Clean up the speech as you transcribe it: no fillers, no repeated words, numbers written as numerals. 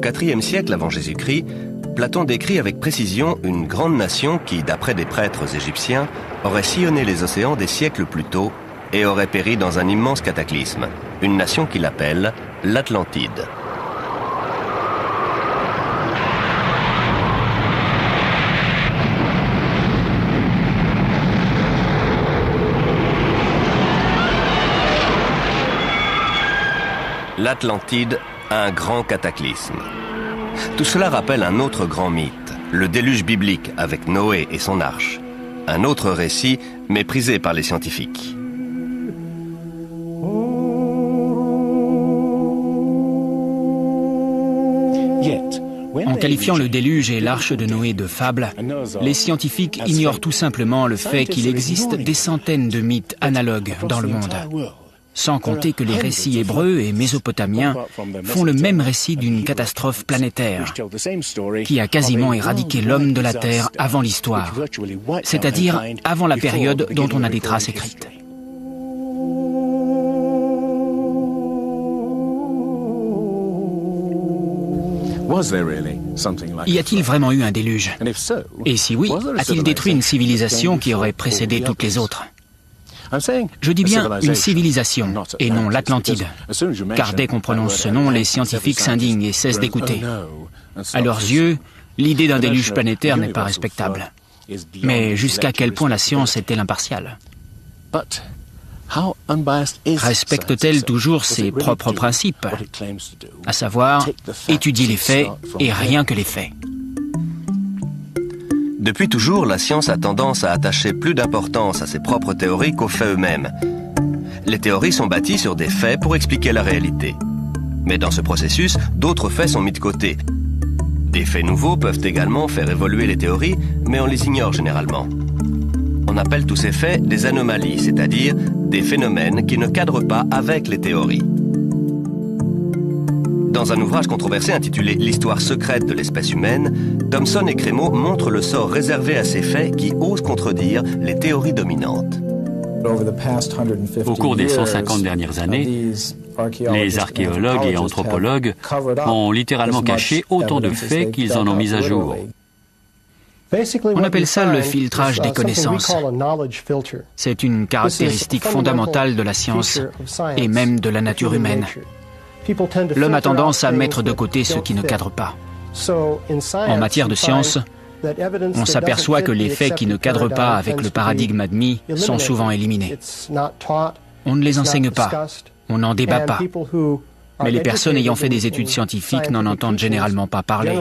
IVe siècle avant Jésus-Christ, Platon décrit avec précision une grande nation qui, d'après des prêtres égyptiens, aurait sillonné les océans des siècles plus tôt et aurait péri dans un immense cataclysme, une nation qu'il appelle l'Atlantide. L'Atlantide, un grand cataclysme. Tout cela rappelle un autre grand mythe, le déluge biblique avec Noé et son arche. Un autre récit méprisé par les scientifiques. En qualifiant le déluge et l'arche de Noé de fables, les scientifiques ignorent tout simplement le fait qu'il existe des centaines de mythes analogues dans le monde. Sans compter que les récits hébreux et mésopotamiens font le même récit d'une catastrophe planétaire qui a quasiment éradiqué l'homme de la Terre avant l'histoire, c'est-à-dire avant la période dont on a des traces écrites. Y a-t-il vraiment eu un déluge? Et si oui, a-t-il détruit une civilisation qui aurait précédé toutes les autres? Je dis bien une civilisation, et non l'Atlantide, car dès qu'on prononce ce nom, les scientifiques s'indignent et cessent d'écouter. À leurs yeux, l'idée d'un déluge planétaire n'est pas respectable. Mais jusqu'à quel point la science est-elle impartiale? Respecte-t-elle toujours ses propres principes, à savoir étudier les faits et rien que les faits? Depuis toujours, la science a tendance à attacher plus d'importance à ses propres théories qu'aux faits eux-mêmes. Les théories sont bâties sur des faits pour expliquer la réalité. Mais dans ce processus, d'autres faits sont mis de côté. Des faits nouveaux peuvent également faire évoluer les théories, mais on les ignore généralement. On appelle tous ces faits des anomalies, c'est-à-dire des phénomènes qui ne cadrent pas avec les théories. Dans un ouvrage controversé intitulé « L'histoire secrète de l'espèce humaine », Thomson et Crémeau montrent le sort réservé à ces faits qui osent contredire les théories dominantes. Au cours des 150 dernières années, les archéologues et anthropologues ont littéralement caché autant de faits qu'ils en ont mis à jour. On appelle ça le filtrage des connaissances. C'est une caractéristique fondamentale de la science et même de la nature humaine. L'homme a tendance à mettre de côté ce qui ne cadre pas. En matière de science, on s'aperçoit que les faits qui ne cadrent pas avec le paradigme admis sont souvent éliminés. On ne les enseigne pas, on n'en débat pas. Mais les personnes ayant fait des études scientifiques n'en entendent généralement pas parler.